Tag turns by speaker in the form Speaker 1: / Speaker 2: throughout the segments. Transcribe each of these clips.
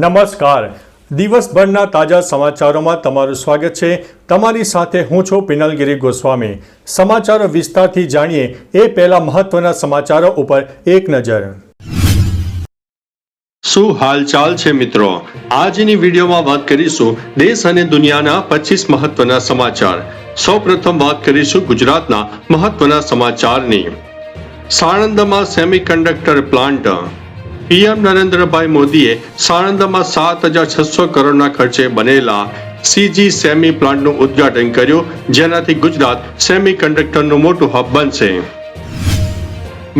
Speaker 1: નમસ્કાર. દિવસભરના તાજા સમાચારોમાં તમારું સ્વાગત છે. તમારી સાથે હું છું પિનલગીરી ગોસ્વામી. સમાચારો વિસ્તારથી જાણીએ એ પહેલા મહત્વના સમાચારો ઉપર એક નજર.
Speaker 2: શું હાલચાલ છે મિત્રો? આજની વિડીયોમાં વાત કરીશું દેશ અને દુનિયાના 25 મહત્વના સમાચાર. સૌપ્રથમ વાત કરીશું ગુજરાતના મહત્વના સમાચારની. સાણંદમાં સેમિકન્ડક્ટર પ્લાન્ટ. પીએમ નરેન્દ્રભાઈ મોદીએ સાણંદમાં 7,600 કરોડના ખર્ચે બનેલા સીજી સેમી પ્લાન્ટનું ઉદ્ઘાટન કર્યું, જેનાથી ગુજરાત સેમિકન્ડક્ટરનું મોટું હબ બનશે.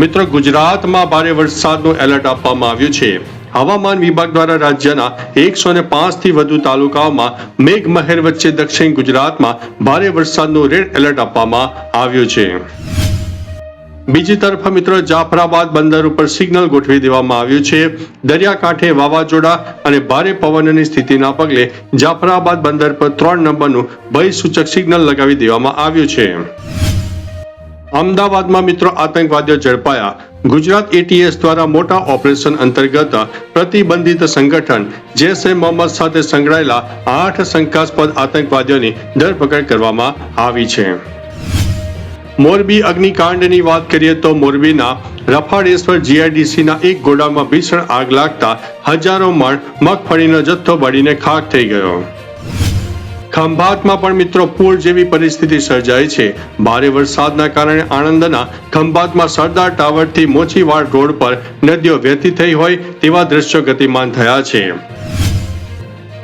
Speaker 2: મિત્રો, ગુજરાતમાં ભારે વરસાદનું એલર્ટ આપવામાં આવ્યું છે. હવામાન વિભાગ દ્વારા રાજ્યના 105 થી વધુ તાલુકાઓમાં મેઘમહેર વચ્ચે દક્ષિણ ગુજરાતમાં ભારે વરસાદનું રેડ એલર્ટ આપવામાં આવ્યું છે. બીજી તરફ મિત્રો, જાફરાબાદ બંદર ઉપર સિગ્નલ ગોઠવી દેવામાં આવ્યું છે. દરિયાકાંઠે વાવાઝોડા અને ભારે પવનની સ્થિતિના પગલે જાફરાબાદ બંદર પર 3 નંબરનું ભય સૂચક સિગ્નલ લગાવી દેવામાં આવ્યું છે. અમદાવાદમાં મિત્રો આતંકવાદીઓ ઝડપાયા. ગુજરાત એટીએસ દ્વારા મોટા ઓપરેશન અંતર્ગત પ્રતિબંધિત સંગઠન જૈશ એ મોહમ્મદ સાથે સંકળાયેલા 8 શંકાસ્પદ આતંકવાદીઓની ધરપકડ કરવામાં આવી છે. મોરબી અગ્નિકાંડની વાત કરીએ તો મોરબીના રફાળેશ્વર જીઆઈડીસીના એક ગોડાઉનમાં ભીષણ આગ લાગતા હજારો મણ મગફળીનો જથ્થો બળીને ખાખ થઈ ગયો. ખંભાતમાં પણ મિત્રો પૂર જેવી પરિસ્થિતિ સર્જાઈ છે. ભારે વરસાદના કારણે આણંદના ખંભાતમાં સરદાર ટાવરથી મોચીવાડ રોડ પર નદીઓ વહેતી થઈ હોય તેવા દ્રશ્યો ગતિમાન થયા છે.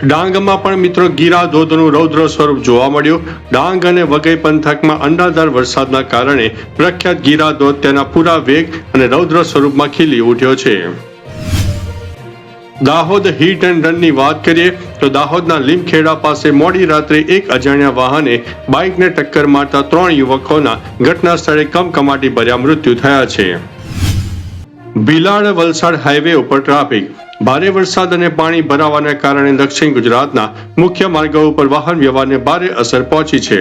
Speaker 2: ડાંગમાં પણ મિત્રો ગીરા ધોધનું રૌદ્ર સ્વરૂપ જોવા મળ્યું. ડાંગ અને વઘઈ પંથકમાં અંડાધાર વરસાદના કારણે પ્રખ્યાત ગીરા ધોધ તેના પૂરા વેગ અને રૌદ્ર સ્વરૂપમાં ખીલી ઉઠ્યો છે. દાહોદ હિટ એન્ડ રનની વાત કરીએ તો દાહોદના લીમખેડા પાસે મોડી રાત્રે એક અજાણ્યા વાહને બાઇકને ટક્કર મારતા 3 યુવકોના ઘટના સ્થળે કમકમાટી ભર્યા મૃત્યુ થયા છે. ભીલાડ વલસાડ હાઈવે ઉપર ટ્રાફિક. ભારે વરસાદ અને પાણી ભરાવાના કારણે દક્ષિણ ગુજરાતના મુખ્ય માર્ગો ઉપર વાહન વ્યવહારને ભારે અસર પહોંચી છે.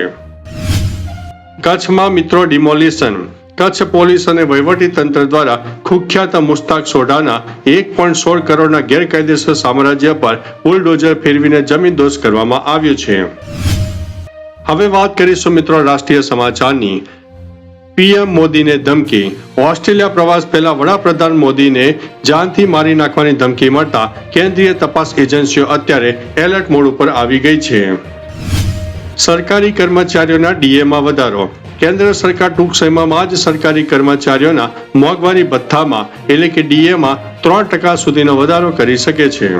Speaker 2: કચ્છમાં મિત્રો ડિમોલિશન. કચ્છ પોલીસ અને વહીવટી તંત્ર દ્વારા કુખ્યાત મુસ્તાક સોઢાના 1.16 કરોડના ગેરકાયદેસર સામ્રાજ્ય પર બુલડોઝર ફેરવીને જમીનદોસ્ત કરવામાં આવ્યું છે. હવે વાત કરીશું મિત્રો રાષ્ટ્રીય સમાચારની. પીએમ મોદીને ધમકી. ઓસ્ટ્રેલિયા પ્રવાસ પહેલા વડાપ્રધાન મોદીને જાનથી મારી નાખવાની ધમકી મળતા કેન્દ્રીય તપાસ એજન્સીઓ અત્યારે એલર્ટ મોડ ઉપર આવી ગઈ છે. સરકારી કર્મચારીઓના ડીએમાં વધારો. કેન્દ્ર સરકાર ટૂંક સમયમાં જ સરકારી કર્મચારીઓના મોંઘવારી ભથ્થામાં એટલે કે ડીએમાં 3% સુધીનો વધારો કરી શકે છે.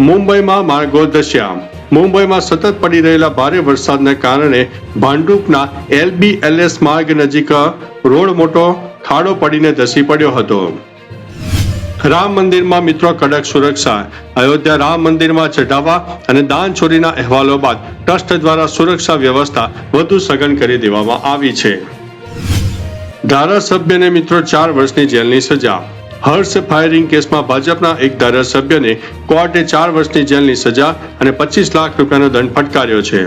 Speaker 2: મુંબઈમાં માર્ગો ધસ્યા. મુંબઈમાં સતત પડી રહેલા ભારે વરસાદના કારણે ભાંડુપના LBLS માર્ગ નજીક રોડ મોટો ખાડો પડીને ધસી પડ્યો હતો. રામ મંદિરમાં મિત્રો કડક સુરક્ષા. અયોધ્યા રામ મંદિરમાં ચઢાવા અને દાન ચોરીના અહેવાલો બાદ ટ્રસ્ટ દ્વારા સુરક્ષા વ્યવસ્થા વધુ સઘન કરી દેવામાં આવી છે. ધારાસભ્યને મિત્રો 4 વર્ષની જેલની સજા. હર્ષ ફાયરિંગ કેસમાં ભાજપના એક ધારાસભ્યને કોર્ટે 4 વર્ષની જેલની સજા અને 25 લાખ રૂપિયાનો દંડ ફટકાર્યો છે.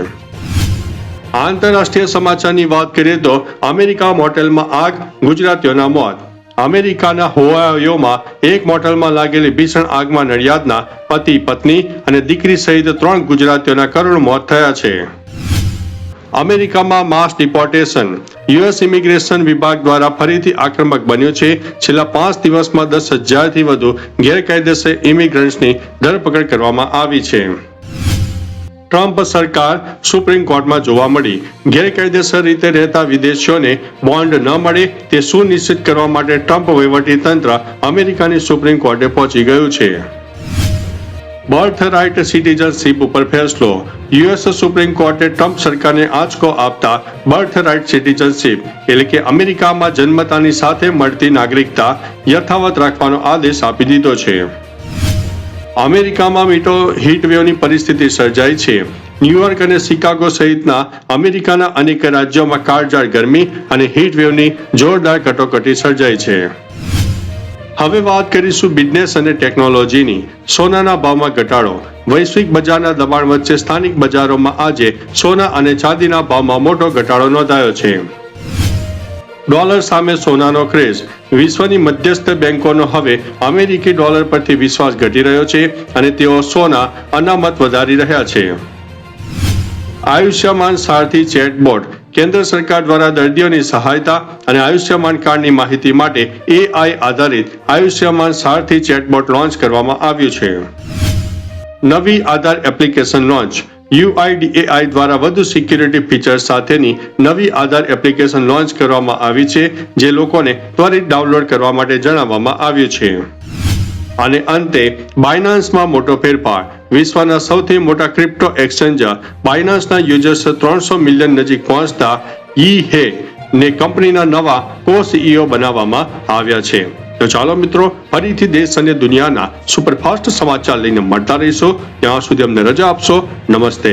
Speaker 2: આંતરરાષ્ટ્રીય સમાચારની વાત કરીએ તો અમેરિકા મોટેલમાં આગ, ગુજરાતીઓના મોત. અમેરિકાના હોવાયોમાં એક મોટેલમાં લાગેલી ભીષણ આગમાં નડિયાદના પતિ, પત્ની અને દીકરી સહિત 3 ગુજરાતીઓના કરુણ મોત થયા છે. અમેરિકામાં માસ ડિપોર્ટેશન. યુએસ ઇમિગ્રેશન વિભાગ દ્વારા ફરીથી આક્રમક બન્યું છે. છેલ્લા 5 દિવસમાં 10,000 થી વધુ ગેરકાયદેસર ઇમિગ્રન્ટ્સની ધરપકડ કરવામાં આવી છે. ટ્રમ્પ સરકાર સુપ્રીમ કોર્ટમાં જોવા મળી. ગેરકાયદેસર રીતે રહેતા વિદેશીઓને બોન્ડ ન મળે તે સુનિશ્ચિત કરવા માટે ટ્રમ્પ વહીવટી તંત્ર અમેરિકાની સુપ્રીમ કોર્ટે પહોંચી ગયું છે. બર્થ રાઇટ સિટીઝનશીપ ઉપર ફેસલો. યુએસ સુપ્રીમ કોર્ટે ટ્રમ્પ સરકારને આંચકો આપતા બર્થ રાઇટ સિટીઝનશીપ એટલે કે અમેરિકામાં જન્મતાની સાથે મળતી નાગરિકતા યથાવત રાખવાનો આદેશ આપી દીધો છે. અમેરિકામાં મીઠો હીટવેવની પરિસ્થિતિ સર્જાઈ છે. ન્યુયોર્ક અને શિકાગો સહિતના અમેરિકાના અનેક રાજ્યોમાં કાળઝાળ ગરમી અને હીટવેવની જોરદાર કટોકટી સર્જાઈ છે. હવે વાત કરીશું બિઝનેસ અને ટેકનોલોજીની. સોનાના ભાવમાં ઘટાડો. વૈશ્વિક બજારના દબાણ વચ્ચે સ્થાનિક બજારોમાં આજે સોના અને ચાંદીના ભાવમાં મોટો ઘટાડો નોંધાયો છે. ડોલર સામે સોનાનો ક્રેઝ. વિશ્વની મધ્યસ્થ બેંકોનો હવે અમેરિકી ડોલર પરથી વિશ્વાસ ઘટી રહ્યો છે અને તેઓ સોના અનામત વધારી રહ્યા છે. આયુષ્યમાન સારથી ચેટબોટ. કેન્દ્ર સરકાર દ્વારા દર્દીઓની સહાયતા અને આયુષ્યમાન કાર્ડની માહિતી માટે AI આધારિત આયુષ્યમાન સારથી ચેટબોટ લોન્ચ કરવામાં આવ્યું છે. નવી આધાર એપ્લિકેશન લોન્ચ. UIDAI દ્વારા વધુ સિક્યુરિટી ફીચર્સ સાથેની નવી આધાર એપ્લિકેશન લોન્ચ કરવામાં આવી છે, જે લોકોને ત્વરિત ડાઉનલોડ કરવા માટે જણાવવામાં આવ્યું છે. અને અંતે બાયનાન્સમાં મોટો ફેરફાર. વિશ્વના સૌથી મોટા ક્રિપ્ટો એક્સચેન્જર બાયનાન્સના યુઝર્સ 300 મિલિયન નજીક પહોંચતા યી હે ને કંપનીના નવા co-CEO બનાવવામાં આવ્યા છે. તો ચાલો મિત્રો, ફરીથી દેશ અને દુનિયાના સુપરફાસ્ટ સમાચાર લઈને મળતા રહીશું. ત્યાં સુધી અમને રજા આપશો. નમસ્તે.